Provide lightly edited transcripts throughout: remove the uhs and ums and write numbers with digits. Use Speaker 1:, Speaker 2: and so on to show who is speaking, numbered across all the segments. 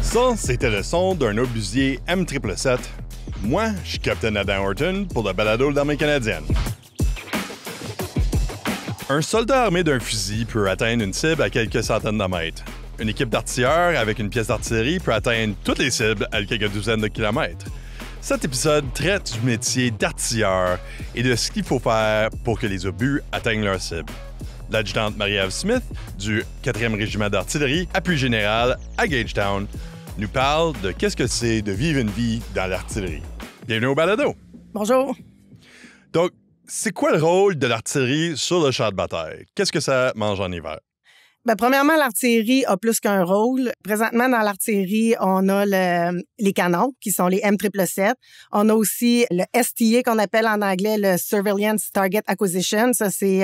Speaker 1: Ça, c'était le son d'un obusier M777. Moi, je suis Captain Adam Horton pour le balado de l'armée canadienne. Un soldat armé d'un fusil peut atteindre une cible à quelques centaines de mètres. Une équipe d'artilleurs avec une pièce d'artillerie peut atteindre toutes les cibles à quelques douzaines de kilomètres. Cet épisode traite du métier d'artilleur et de ce qu'il faut faire pour que les obus atteignent leur cible. L'adjudante Marie-Ève Smith, du 4e régiment d'artillerie, appui général à Gagetown, nous parle de qu'est-ce que c'est de vivre une vie dans l'artillerie. Bienvenue au balado!
Speaker 2: Bonjour!
Speaker 1: Donc, c'est quoi le rôle de l'artillerie sur le champ de bataille? Qu'est-ce que ça mange en hiver?
Speaker 2: Bien, premièrement, l'artillerie a plus qu'un rôle. Présentement, dans l'artillerie, on a les canons, qui sont les M777. On a aussi le STA, qu'on appelle en anglais le Surveillance Target Acquisition. Ça, c'est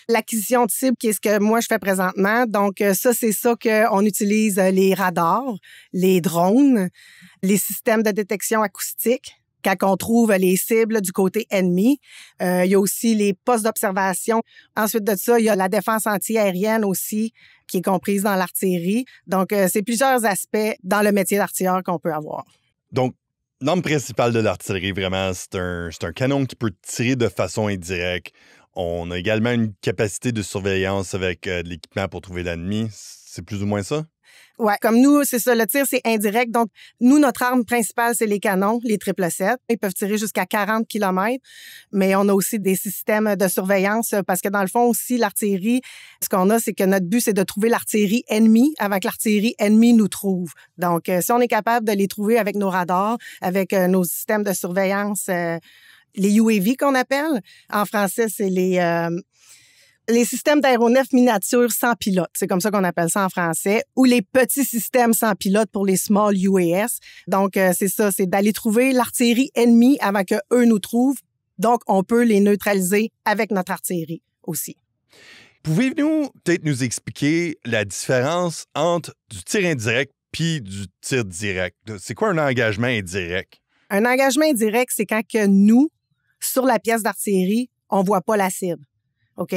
Speaker 2: l'acquisition de cibles, qui est ce que moi, je fais présentement. Donc, ça, c'est ça qu'on utilise les radars, les drones, les systèmes de détection acoustique. Quand on trouve les cibles du côté ennemi, il y a aussi les postes d'observation. Ensuite de ça, il y a la défense anti-aérienne aussi, qui est comprise dans l'artillerie. Donc, c'est plusieurs aspects dans le métier d'artilleur qu'on peut avoir.
Speaker 1: Donc, l'arme principale de l'artillerie, vraiment, c'est un canon qui peut tirer de façon indirecte. On a également une capacité de surveillance avec de l'équipement pour trouver l'ennemi. C'est plus ou moins ça?
Speaker 2: Ouais, comme nous, c'est ça, le tir, c'est indirect. Donc, nous, notre arme principale, c'est les canons, les 777. Ils peuvent tirer jusqu'à 40 km, mais on a aussi des systèmes de surveillance parce que dans le fond aussi, l'artillerie, ce qu'on a, c'est que notre but, c'est de trouver l'artillerie ennemie avant que l'artillerie ennemie nous trouve. Donc, si on est capable de les trouver avec nos radars, avec nos systèmes de surveillance, les UAV qu'on appelle, en français, c'est les systèmes d'aéronefs miniatures sans pilote, c'est comme ça qu'on appelle ça en français, ou les petits systèmes sans pilote pour les small UAS. Donc, c'est ça, c'est d'aller trouver l'artillerie ennemie avant qu'eux nous trouvent. Donc, on peut les neutraliser avec notre artillerie aussi.
Speaker 1: Pouvez-vous peut-être nous expliquer la différence entre du tir indirect puis du tir direct? C'est quoi un engagement indirect?
Speaker 2: Un engagement indirect, c'est quand que nous, sur la pièce d'artillerie, on voit pas la cible. OK?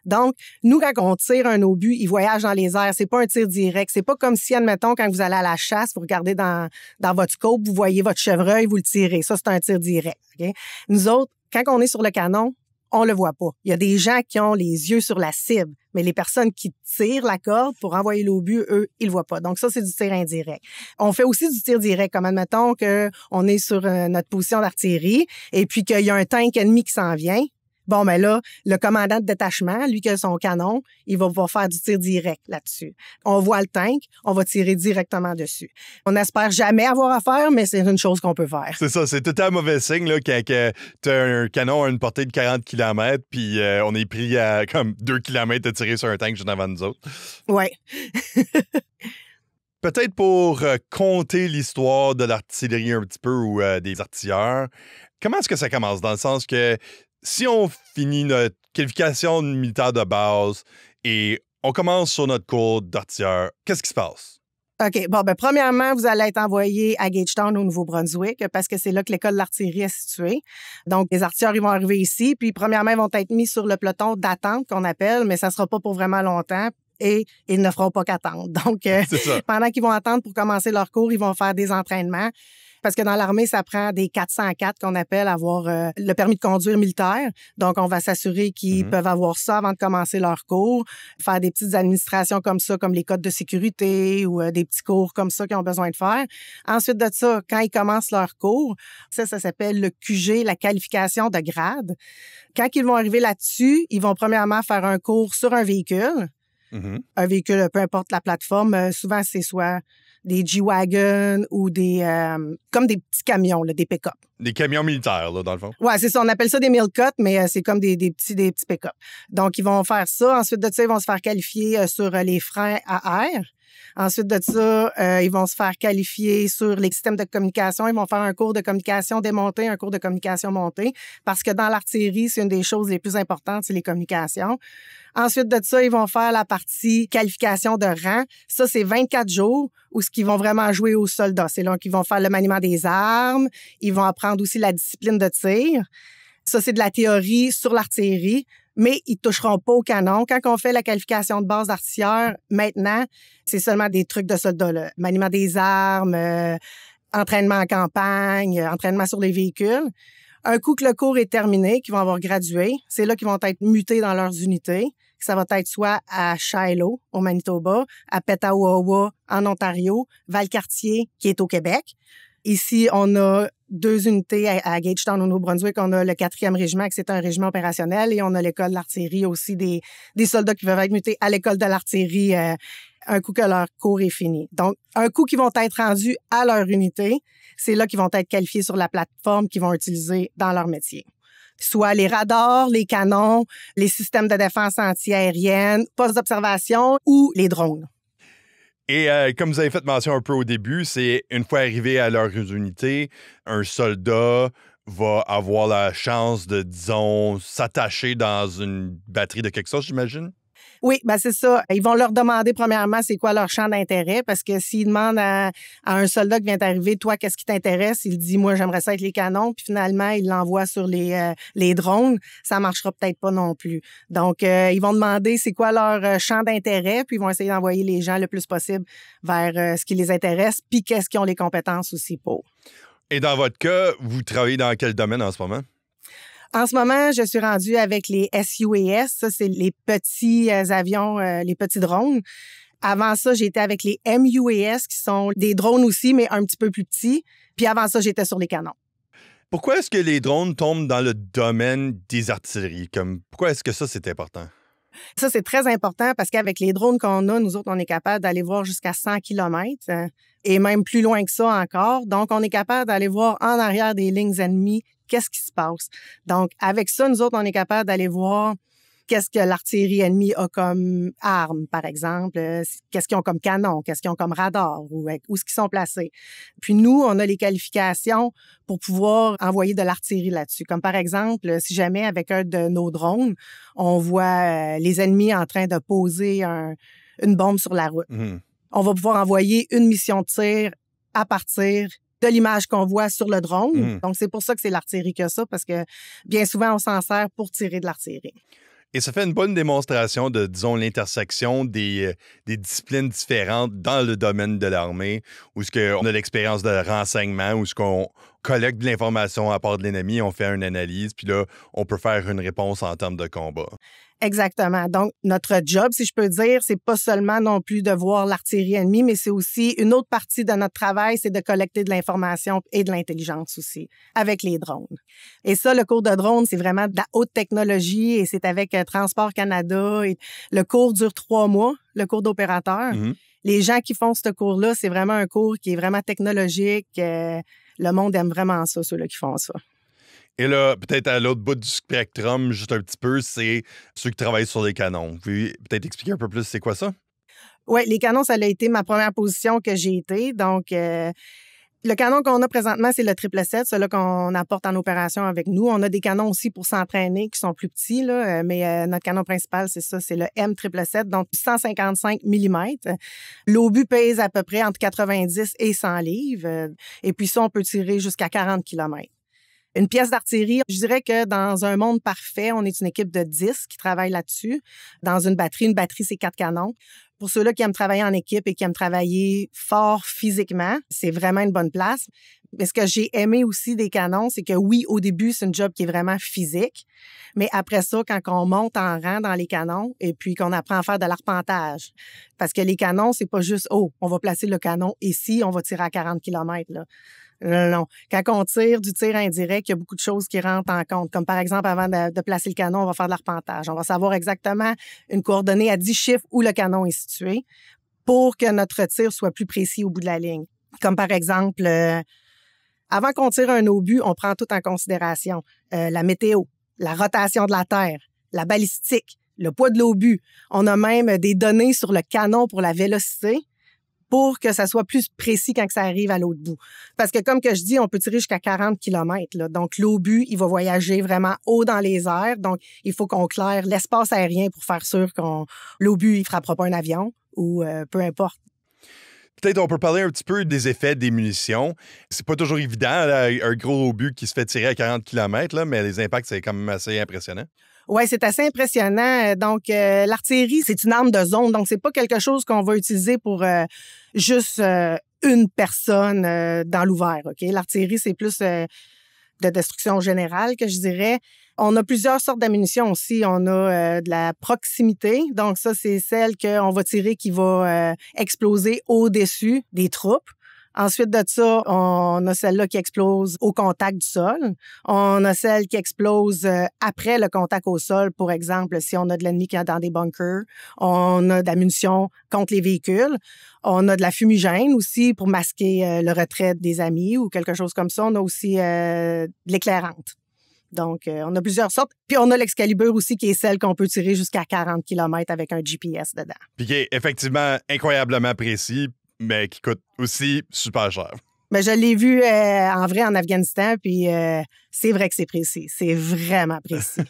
Speaker 2: Donc, nous, quand on tire un obus, il voyage dans les airs. C'est pas un tir direct. C'est pas comme si, admettons, quand vous allez à la chasse, vous regardez dans votre scope, vous voyez votre chevreuil, vous le tirez. Ça, c'est un tir direct. OK? Nous autres, quand on est sur le canon, on le voit pas. Il y a des gens qui ont les yeux sur la cible, mais les personnes qui tirent la corde pour envoyer l'obus, eux, ils le voient pas. Donc ça, c'est du tir indirect. On fait aussi du tir direct, comme admettons qu'on est sur notre position d'artillerie et puis qu'il y a un tank ennemi qui s'en vient. Bon, mais là, le commandant de détachement, lui qui a son canon, il va pouvoir faire du tir direct là-dessus. On voit le tank, on va tirer directement dessus. On n'espère jamais avoir affaire, mais c'est une chose qu'on peut faire.
Speaker 1: C'est ça, c'est tout un mauvais signe là, quand tu as un canon à une portée de 40 km puis on est pris à comme 2 km de tirer sur un tank juste avant nous autres.
Speaker 2: Oui.
Speaker 1: Peut-être pour conter l'histoire de l'artillerie un petit peu ou des artilleurs, comment est-ce que ça commence? Dans le sens que si on finit notre qualification militaire de base et on commence sur notre cours d'artilleur, qu'est-ce qui se passe?
Speaker 2: OK. Bon, premièrement, vous allez être envoyé à Gagetown, au Nouveau-Brunswick, parce que c'est là que l'école de l'artillerie est située. Donc, les artilleurs, ils vont arriver ici. Puis, premièrement, ils vont être mis sur le peloton d'attente, qu'on appelle, mais ça sera pas pour vraiment longtemps. Et ils ne feront pas qu'attendre. Donc, pendant qu'ils vont attendre pour commencer leur cours, ils vont faire des entraînements. Parce que dans l'armée, ça prend des 404 qu'on appelle avoir le permis de conduire militaire. Donc, on va s'assurer qu'ils peuvent avoir ça avant de commencer leur cours, faire des petites administrations comme ça, comme les codes de sécurité ou des petits cours comme ça qu'ils ont besoin de faire. Ensuite de ça, quand ils commencent leur cours, ça s'appelle le QG, la qualification de grade. Quand ils vont arriver là-dessus, ils vont premièrement faire un cours sur un véhicule. Un véhicule, peu importe la plateforme, souvent c'est soit des G-Wagon ou comme des petits camions, là, des pick-up.
Speaker 1: Des camions militaires, là, dans le fond.
Speaker 2: Ouais, c'est ça. On appelle ça des Milcot, mais c'est comme des petits pick-up. Donc, ils vont faire ça. Ensuite de ça, ils vont se faire qualifier sur les freins à air. Ensuite de ça, ils vont se faire qualifier sur les systèmes de communication. Ils vont faire un cours de communication démontée, un cours de communication montée, parce que dans l'artillerie, c'est une des choses les plus importantes, c'est les communications. Ensuite de ça, ils vont faire la partie qualification de rang. Ça, c'est 24 jours où ce qu'ils vont vraiment jouer aux soldats. C'est là qu'ils vont faire le maniement des armes. Ils vont apprendre aussi la discipline de tir. Ça, c'est de la théorie sur l'artillerie, mais ils ne toucheront pas au canon. Quand on fait la qualification de base d'artilleur, maintenant, c'est seulement des trucs de soldats, là. Maniement des armes, entraînement en campagne, entraînement sur les véhicules. Un coup que le cours est terminé, qu'ils vont avoir gradué, c'est là qu'ils vont être mutés dans leurs unités. Ça va être soit à Shiloh, au Manitoba, à Petawawa, en Ontario, Valcartier, qui est au Québec. Ici, on a 2 unités à Gagetown, au Nouveau-Brunswick. On a le 4e régiment, qui c'est un régiment opérationnel, et on a l'école de l'artillerie aussi, des soldats qui peuvent être mutés à l'école de l'artillerie un coup que leur cours est fini. Donc, un coup qu'ils vont être rendus à leur unité, c'est là qu'ils vont être qualifiés sur la plateforme qu'ils vont utiliser dans leur métier. Soit les radars, les canons, les systèmes de défense antiaérienne, postes d'observation ou les drones.
Speaker 1: Et comme vous avez fait mention un peu au début, c'est une fois arrivé à leur unité, un soldat va avoir la chance de, disons, s'attacher dans une batterie de quelque chose, j'imagine?
Speaker 2: Oui, ben c'est ça. Ils vont leur demander premièrement c'est quoi leur champ d'intérêt, parce que s'ils demandent à un soldat qui vient d'arriver, toi, qu'est-ce qui t'intéresse? Il dit, moi, j'aimerais ça être les canons, puis finalement, il l'envoie sur les drones. Ça marchera peut-être pas non plus. Donc, ils vont demander c'est quoi leur champ d'intérêt, puis ils vont essayer d'envoyer les gens le plus possible vers ce qui les intéresse, puis qu'est-ce qu'ils ont les compétences aussi pour.
Speaker 1: Et dans votre cas, vous travaillez dans quel domaine en ce moment?
Speaker 2: En ce moment, je suis rendue avec les SUAS. Ça, c'est les petits avions, les petits drones. Avant ça, j'étais avec les MUAS, qui sont des drones aussi, mais un petit peu plus petits. Puis avant ça, j'étais sur les canons.
Speaker 1: Pourquoi est-ce que les drones tombent dans le domaine des artilleries? Pourquoi est-ce que ça, c'est important?
Speaker 2: Ça, c'est très important parce qu'avec les drones qu'on a, nous autres, on est capable d'aller voir jusqu'à 100 km et même plus loin que ça encore. Donc, on est capable d'aller voir en arrière des lignes ennemies qu'est-ce qui se passe. Donc, avec ça, nous autres, on est capable d'aller voir qu'est-ce que l'artillerie ennemie a comme arme, par exemple, qu'est-ce qu'ils ont comme canon, qu'est-ce qu'ils ont comme radar, où est-ce qu'ils sont placés. Puis nous, on a les qualifications pour pouvoir envoyer de l'artillerie là-dessus. Comme par exemple, si jamais avec un de nos drones, on voit les ennemis en train de poser une bombe sur la route. On va pouvoir envoyer une mission de tir à partir de l'image qu'on voit sur le drone. Donc, c'est pour ça que c'est l'artillerie que ça, parce que bien souvent, on s'en sert pour tirer de l'artillerie.
Speaker 1: Et ça fait une bonne démonstration de, disons, l'intersection des disciplines différentes dans le domaine de l'armée, où on a l'expérience de renseignement, où on collecte de l'information à part de l'ennemi, on fait une analyse, puis là, on peut faire une réponse en termes de combat.
Speaker 2: Exactement. Donc, notre job, si je peux dire, c'est pas seulement non plus de voir l'artillerie ennemie, mais c'est aussi une autre partie de notre travail, c'est de collecter de l'information et de l'intelligence aussi avec les drones. Et ça, le cours de drone, c'est vraiment de la haute technologie et c'est avec Transport Canada. Et le cours dure 3 mois, le cours d'opérateur. Les gens qui font ce cours-là, c'est vraiment un cours qui est vraiment technologique. Le monde aime vraiment ça, ceux-là qui font ça.
Speaker 1: Et là, peut-être à l'autre bout du spectrum, juste un petit peu, c'est ceux qui travaillent sur les canons. Vous pouvez peut-être expliquer un peu plus c'est quoi ça?
Speaker 2: Oui, les canons, ça a été ma première position que j'ai été. Donc, le canon qu'on a présentement, c'est le 777, celui qu'on apporte en opération avec nous. On a des canons aussi pour s'entraîner qui sont plus petits, là, mais notre canon principal, c'est ça, c'est le M777, donc 155 mm. L'obus pèse à peu près entre 90 et 100 livres. Et puis ça, on peut tirer jusqu'à 40 km. Une pièce d'artillerie, je dirais que dans un monde parfait, on est une équipe de 10 qui travaille là-dessus. Dans une batterie, c'est 4 canons. Pour ceux-là qui aiment travailler en équipe et qui aiment travailler fort physiquement, c'est vraiment une bonne place. Mais ce que j'ai aimé aussi des canons, c'est que oui, au début, c'est une job qui est vraiment physique. Mais après ça, quand on monte en rang dans les canons et puis qu'on apprend à faire de l'arpentage. Parce que les canons, c'est pas juste, on va placer le canon ici, on va tirer à 40 km, là. Non. Quand on tire du tir indirect, il y a beaucoup de choses qui rentrent en compte. Comme par exemple, avant de placer le canon, on va faire de l'arpentage. On va savoir exactement une coordonnée à 10 chiffres où le canon est situé pour que notre tir soit plus précis au bout de la ligne. Comme par exemple, avant qu'on tire un obus, on prend tout en considération. La météo, la rotation de la Terre, la balistique, le poids de l'obus. On a même des données sur le canon pour la vélocité, pour que ça soit plus précis quand ça arrive à l'autre bout. Parce que comme que je dis, on peut tirer jusqu'à 40 km. Là. Donc, l'obus, il va voyager vraiment haut dans les airs. Donc, il faut qu'on claire l'espace aérien pour faire sûr l'obus, il frappera pas un avion ou peu importe.
Speaker 1: Peut-être on peut parler un petit peu des effets des munitions. C'est pas toujours évident, là, un gros obus qui se fait tirer à 40 km, là, mais les impacts, c'est quand même assez impressionnant.
Speaker 2: Oui, c'est assez impressionnant. Donc, l'artillerie, c'est une arme de zone. Donc, c'est pas quelque chose qu'on va utiliser pour juste une personne dans l'ouvert. OK? L'artillerie, c'est plus de destruction générale, que je dirais. On a plusieurs sortes d'ammunition aussi. On a de la proximité. Donc, ça, c'est celle qu'on va tirer qui va exploser au-dessus des troupes. Ensuite de ça, on a celle-là qui explose au contact du sol. On a celle qui explose après le contact au sol, par exemple, si on a de l'ennemi qui est dans des bunkers. On a de la munition contre les véhicules. On a de la fumigène aussi pour masquer le retrait des amis ou quelque chose comme ça. On a aussi de l'éclairante. Donc, on a plusieurs sortes. Puis, on a l'Excalibur aussi, qui est celle qu'on peut tirer jusqu'à 40 km avec un GPS dedans.
Speaker 1: Puis qui est effectivement incroyablement précis, mais qui coûte aussi super cher.
Speaker 2: Mais je l'ai vu en vrai en Afghanistan, puis c'est vrai que c'est précis. C'est vraiment précis.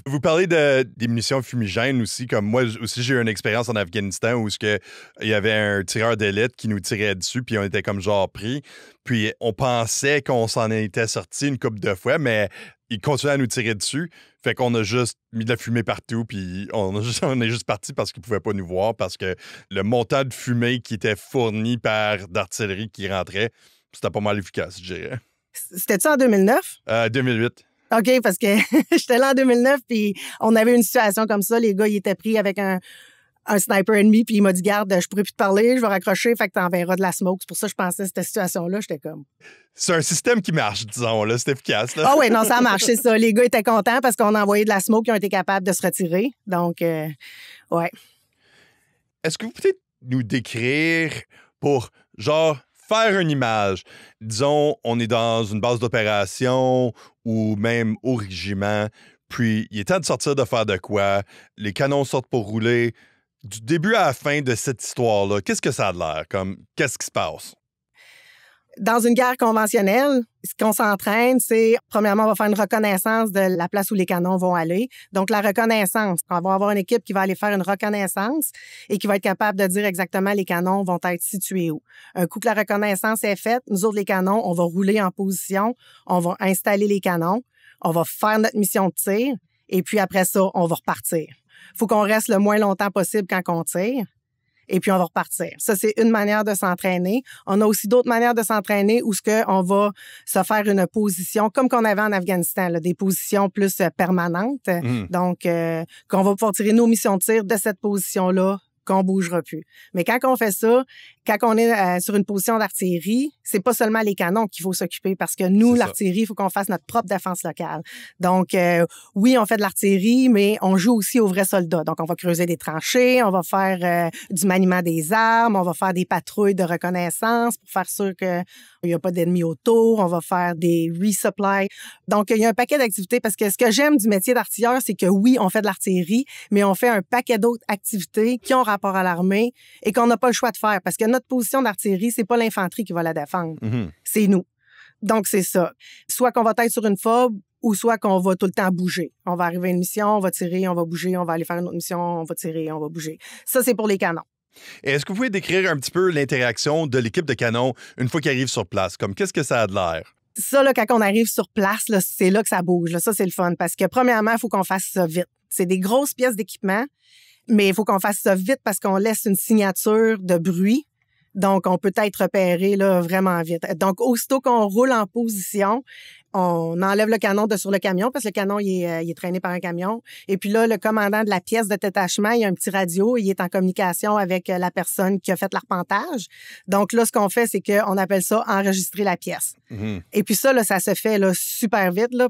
Speaker 1: Vous parlez des munitions fumigènes aussi, comme moi aussi, j'ai eu une expérience en Afghanistan où il y avait un tireur d'élite qui nous tirait dessus, puis on était comme genre pris. Puis on pensait qu'on s'en était sorti une couple de fois, mais il continuait à nous tirer dessus. Fait qu'on a juste mis de la fumée partout, puis on est juste parti parce qu'ils pouvaient pas nous voir, parce que le montant de fumée qui était fourni par d'artillerie qui rentrait, c'était pas mal efficace, je dirais.
Speaker 2: C'était-tu en 2009?
Speaker 1: 2008.
Speaker 2: OK, parce que j'étais là en 2009, puis on avait une situation comme ça. Les gars, ils étaient pris avec un sniper ennemi, puis il m'a dit, garde, je pourrais plus te parler, je vais raccrocher, fait que t'enverras de la smoke. C'est pour ça que je pensais à cette situation-là. J'étais comme...
Speaker 1: C'est un système qui marche, disons, là. C'est efficace, là.
Speaker 2: Ah oui, non, ça marche, c'est ça. Les gars étaient contents parce qu'on a envoyé de la smoke, ils ont été capables de se retirer. Donc, ouais.
Speaker 1: Est-ce que vous pouvez nous décrire pour, genre, faire une image? Disons, on est dans une base d'opération ou même au régiment, puis il est temps de sortir de faire de quoi, les canons sortent pour rouler. Du début à la fin de cette histoire-là, qu'est-ce que ça a l'air? Comme, qu'est-ce qui se passe?
Speaker 2: Dans une guerre conventionnelle, ce qu'on s'entraîne, c'est, premièrement, on va faire une reconnaissance de la place où les canons vont aller. Donc, la reconnaissance. On va avoir une équipe qui va aller faire une reconnaissance et qui va être capable de dire exactement les canons vont être situés où. Un coup que la reconnaissance est faite, nous autres, les canons, on va rouler en position, on va installer les canons, on va faire notre mission de tir et puis après ça, on va repartir. Faut qu'on reste le moins longtemps possible quand on tire. Et puis, on va repartir. Ça, c'est une manière de s'entraîner. On a aussi d'autres manières de s'entraîner où on va se faire une position, comme qu'on avait en Afghanistan, là, des positions plus permanentes. Donc, qu'on va pouvoir tirer nos missions de tir de cette position-là, qu'on bougera plus. Mais quand on fait ça, quand on est sur une position d'artillerie, c'est pas seulement les canons qu'il faut s'occuper parce que nous, l'artillerie, il faut qu'on fasse notre propre défense locale. Donc, oui, on fait de l'artillerie, mais on joue aussi aux vrais soldats. Donc, on va creuser des tranchées, on va faire du maniement des armes, on va faire des patrouilles de reconnaissance pour faire sûr qu'il n'y a pas d'ennemis autour, on va faire des resupplies. Donc, il y a un paquet d'activités parce que ce que j'aime du métier d'artilleur, c'est que oui, on fait de l'artillerie, mais on fait un paquet d'autres activités qui ont rapport à l'armée et qu'on n'a pas le choix de faire parce que notre position d'artillerie, c'est pas l'infanterie qui va la défendre. C'est nous. Donc, c'est ça. Soit qu'on va être sur une fob ou soit qu'on va tout le temps bouger. On va arriver à une mission, on va tirer, on va bouger, on va aller faire une autre mission, on va tirer, on va bouger. Ça, c'est pour les canons.
Speaker 1: Et est-ce que vous pouvez décrire un petit peu l'interaction de l'équipe de canons une fois qu'ils arrivent sur place? Comme, qu'est-ce que ça a de l'air?
Speaker 2: Ça, là, quand on arrive sur place, là, c'est là que ça bouge. Là. Ça, c'est le fun parce que, premièrement, il faut qu'on fasse ça vite. C'est des grosses pièces d'équipement, mais il faut qu'on fasse ça vite parce qu'on laisse une signature de bruit. Donc, on peut être repéré là, vraiment vite. Donc, aussitôt qu'on roule en position, on enlève le canon de sur le camion parce que le canon, il est traîné par un camion. Et puis là, le commandant de la pièce de détachement, il a un petit radio. Il est en communication avec la personne qui a fait l'arpentage. Donc là, ce qu'on fait, c'est qu'on appelle ça enregistrer la pièce. Et puis ça, là, ça se fait là, super vite. Là.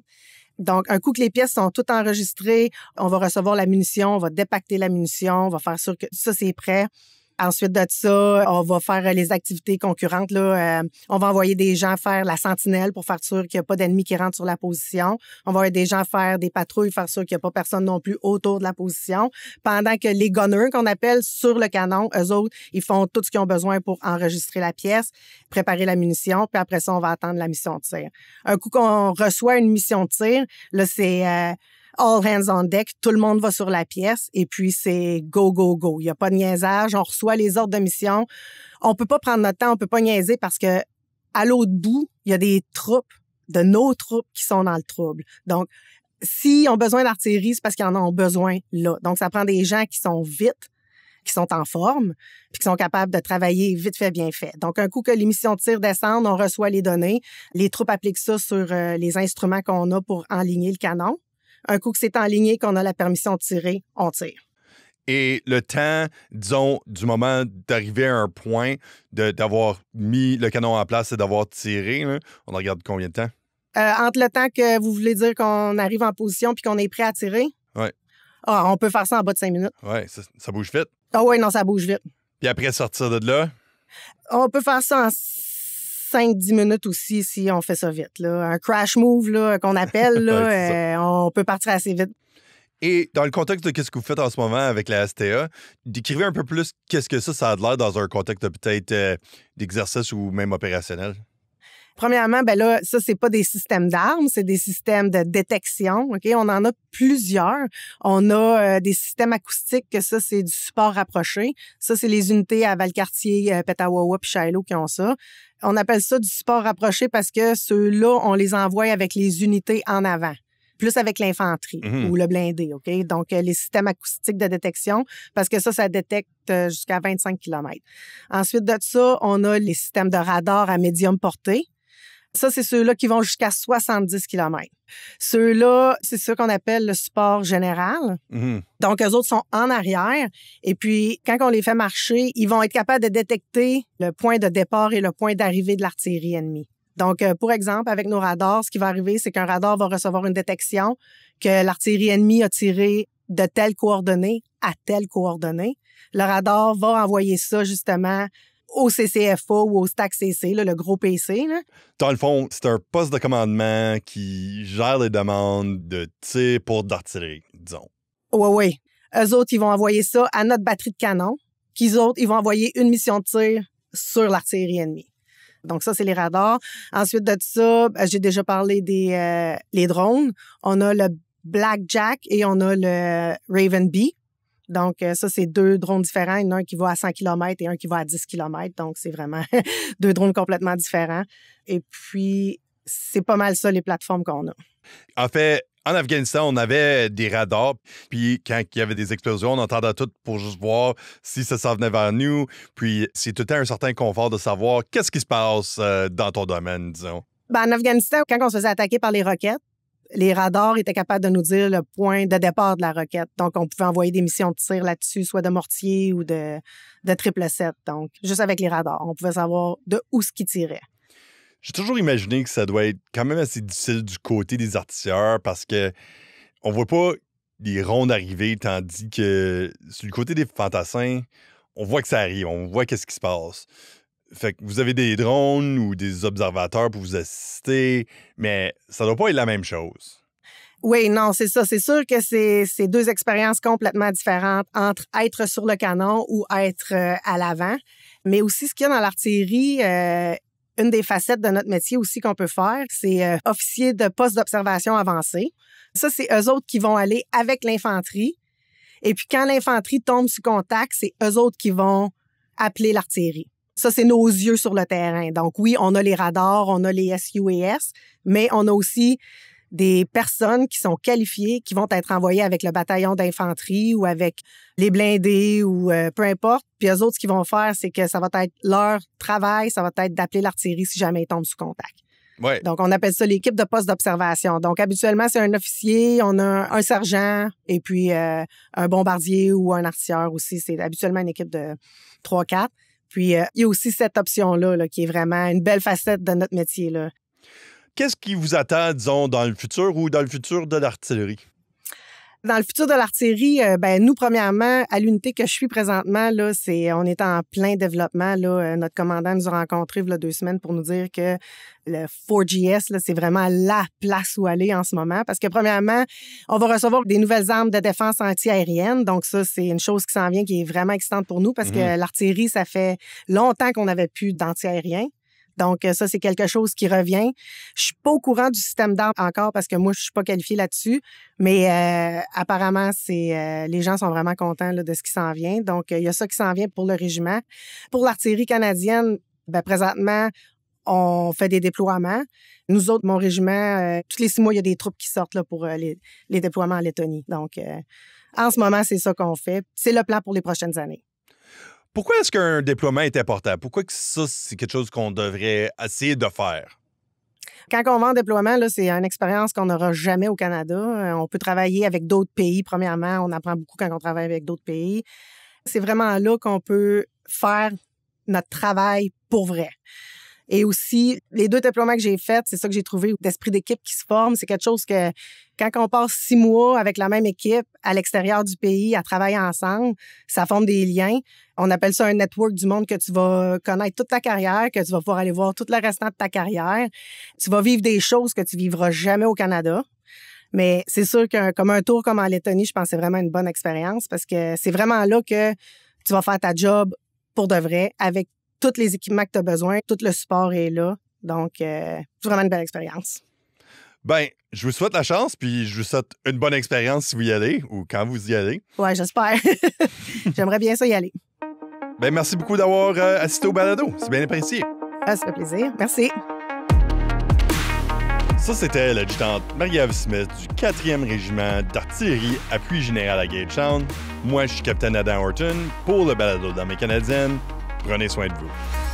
Speaker 2: Donc, un coup que les pièces sont toutes enregistrées, on va recevoir la munition, on va dépacter la munition, on va faire sûr que ça, c'est prêt. Ensuite de ça, on va faire les activités concurrentes. Là. On va envoyer des gens faire la sentinelle pour faire sûr qu'il n'y a pas d'ennemis qui rentrent sur la position. On va envoyer des gens faire des patrouilles, faire sûr qu'il n'y a pas personne non plus autour de la position. Pendant que les gunners, qu'on appelle, sur le canon, eux autres, ils font tout ce qu'ils ont besoin pour enregistrer la pièce, préparer la munition, puis après ça, on va attendre la mission de tir. Un coup qu'on reçoit une mission de tir, là, c'est... all hands on deck, tout le monde va sur la pièce et puis c'est go, go, go. Il n'y a pas de niaisage, on reçoit les ordres de mission. On peut pas prendre notre temps, on peut pas niaiser parce que à l'autre bout, il y a des troupes, de nos troupes qui sont dans le trouble. Donc, s'ils ont besoin d'artillerie, c'est parce qu'ils en ont besoin là. Donc, ça prend des gens qui sont vite, qui sont en forme, puis qui sont capables de travailler vite fait, bien fait. Donc, un coup que les missions de tir descendent, on reçoit les données. Les troupes appliquent ça sur les instruments qu'on a pour enligner le canon. Un coup que c'est enligné, qu'on a la permission de tirer, on tire.
Speaker 1: Et le temps, disons, du moment d'arriver à un point, d'avoir mis le canon en place et d'avoir tiré, là, on en regarde combien de temps?
Speaker 2: Entre le temps que vous voulez dire qu'on arrive en position puis qu'on est prêt à tirer?
Speaker 1: Oui.
Speaker 2: Ah, on peut faire ça en bas de 5 minutes.
Speaker 1: Oui, ça bouge vite.
Speaker 2: Ah oui, non, ça bouge vite.
Speaker 1: Puis après sortir de là?
Speaker 2: On peut faire ça en 5-10 minutes aussi si on fait ça vite. Là. Un crash move là, qu'on appelle, là,
Speaker 1: ouais,
Speaker 2: on peut partir assez vite.
Speaker 1: Et dans le contexte de ce que vous faites en ce moment avec la STA, décrivez un peu plus qu'est-ce que ça a de l'air dans un contexte de peut-être d'exercice ou même opérationnel.
Speaker 2: Premièrement, ben là, ça, c'est pas des systèmes d'armes, c'est des systèmes de détection. OK? On en a plusieurs. On a des systèmes acoustiques, que ça, c'est du support rapproché. Ça, c'est les unités à Valcartier, Petawawa puis Shiloh qui ont ça. On appelle ça du support rapproché parce que ceux-là, on les envoie avec les unités en avant, plus avec l'infanterie ou le blindé, OK? Donc, les systèmes acoustiques de détection, parce que ça détecte jusqu'à 25 km. Ensuite de ça, on a les systèmes de radar à médium portée. Ça, c'est ceux-là qui vont jusqu'à 70 km. Ceux-là, c'est ceux qu'on appelle le support général. Donc, eux autres sont en arrière. Et puis, quand on les fait marcher, ils vont être capables de détecter le point de départ et le point d'arrivée de l'artillerie ennemie. Donc, pour exemple, avec nos radars, ce qui va arriver, c'est qu'un radar va recevoir une détection que l'artillerie ennemie a tiré de telles coordonnées à telles coordonnées. Le radar va envoyer ça, justement, au CCFA ou au STAC-CC, là, le gros PC. Là.
Speaker 1: Dans le fond, c'est un poste de commandement qui gère les demandes de tir pour d'artillerie, disons.
Speaker 2: Oui. Eux autres, ils vont envoyer ça à notre batterie de canon, qu'ils autres, ils vont envoyer une mission de tir sur l'artillerie ennemie. Donc, ça, c'est les radars. Ensuite de ça, j'ai déjà parlé des les drones. On a le Blackjack et on a le Raven B. Donc, ça, c'est 2 drones différents. Il y en a un qui va à 100 km et un qui va à 10 km. Donc, c'est vraiment 2 drones complètement différents. Et puis, c'est pas mal ça, les plateformes qu'on a.
Speaker 1: En fait, en Afghanistan, on avait des radars. Puis, quand il y avait des explosions, on entendait tout pour juste voir si ça s'en venait vers nous. Puis, c'est tout le temps un certain confort de savoir qu'est-ce qui se passe dans ton domaine, disons.
Speaker 2: Ben, en Afghanistan, quand on se faisait attaquer par les roquettes, les radars étaient capables de nous dire le point de départ de la roquette. Donc, on pouvait envoyer des missions de tir là-dessus, soit de mortier ou de 777. Donc, juste avec les radars, on pouvait savoir de où ce qui tirait.
Speaker 1: J'ai toujours imaginé que ça doit être quand même assez difficile du côté des artilleurs parce que on voit pas les rondes arriver, tandis que sur le côté des fantassins, on voit que ça arrive, on voit qu'est-ce qui se passe. Fait que vous avez des drones ou des observateurs pour vous assister, mais ça doit pas être la même chose.
Speaker 2: Oui, non, c'est ça. C'est sûr que c'est 2 expériences complètement différentes entre être sur le canon ou être à l'avant. Mais aussi, ce qu'il y a dans l'artillerie, une des facettes de notre métier aussi qu'on peut faire, c'est officier de poste d'observation avancé. Ça, c'est eux autres qui vont aller avec l'infanterie. Et puis, quand l'infanterie tombe sous contact, c'est eux autres qui vont appeler l'artillerie. Ça, c'est nos yeux sur le terrain. Donc, oui, on a les radars, on a les SUAS, mais on a aussi des personnes qui sont qualifiées, qui vont être envoyées avec le bataillon d'infanterie ou avec les blindés ou peu importe. Puis eux autres, ce qu'ils vont faire, c'est que ça va être leur travail, ça va être d'appeler l'artillerie si jamais ils tombent sous contact.
Speaker 1: Ouais.
Speaker 2: Donc, on appelle ça l'équipe de poste d'observation. Donc, habituellement, c'est un officier, on a un sergent et puis un bombardier ou un artilleur aussi. C'est habituellement une équipe de 3-4. Puis, il y a aussi cette option-là là, qui est vraiment une belle facette de notre métier. Là.
Speaker 1: Qu'est-ce qui vous attend, disons, dans le futur ou dans le futur de l'artillerie?
Speaker 2: Dans le futur de l'artillerie, nous, premièrement, à l'unité que je suis présentement, là, on est en plein développement. Là. Notre commandant nous a rencontrés il y a 2 semaines pour nous dire que le 4GS, là, c'est vraiment la place où aller en ce moment. Parce que, premièrement, on va recevoir des nouvelles armes de défense anti-aérienne. Donc, ça, c'est une chose qui s'en vient qui est vraiment excitante pour nous parce que l'artillerie, ça fait longtemps qu'on n'avait plus d'anti-aérien. Donc, ça, c'est quelque chose qui revient. Je suis pas au courant du système d'armes encore parce que moi, je suis pas qualifiée là-dessus. Mais apparemment, les gens sont vraiment contents là, de ce qui s'en vient. Donc, il y a ça qui s'en vient pour le régiment. Pour l'artillerie canadienne, présentement, on fait des déploiements. Nous autres, mon régiment, tous les 6 mois, il y a des troupes qui sortent là, pour les déploiements en Lettonie. Donc, en ce moment, c'est ça qu'on fait. C'est le plan pour les prochaines années.
Speaker 1: Pourquoi est-ce qu'un déploiement est important? Pourquoi que ça, c'est quelque chose qu'on devrait essayer de faire?
Speaker 2: Quand on va en déploiement, là, c'est une expérience qu'on n'aura jamais au Canada. On peut travailler avec d'autres pays, premièrement. On apprend beaucoup quand on travaille avec d'autres pays. C'est vraiment là qu'on peut faire notre travail pour vrai. Et aussi, les 2 déploiements que j'ai faits, c'est ça que j'ai trouvé, d'esprit d'équipe qui se forme. C'est quelque chose que, quand on passe 6 mois avec la même équipe à l'extérieur du pays, à travailler ensemble, ça forme des liens. On appelle ça un network du monde que tu vas connaître toute ta carrière, que tu vas pouvoir aller voir tout le restant de ta carrière. Tu vas vivre des choses que tu vivras jamais au Canada. Mais c'est sûr comme un tour comme en Lettonie, je pense que c'est vraiment une bonne expérience parce que c'est vraiment là que tu vas faire ta job pour de vrai avec tous les équipements que tu as besoin, tout le support est là. Donc, c'est vraiment une belle expérience.
Speaker 1: Ben, je vous souhaite la chance, puis je vous souhaite une bonne expérience si vous y allez ou quand vous y allez.
Speaker 2: Ouais, j'espère. J'aimerais bien ça y aller.
Speaker 1: Ben, merci beaucoup d'avoir assisté au balado. C'est bien apprécié.
Speaker 2: Ah, ça fait plaisir. Merci.
Speaker 1: Ça, c'était l'adjudante Marie-Ève Smith du 4e régiment d'artillerie appui général à Gagetown. Moi, je suis capitaine Adam Horton pour le balado d'Armée canadienne. Prenez soin de vous.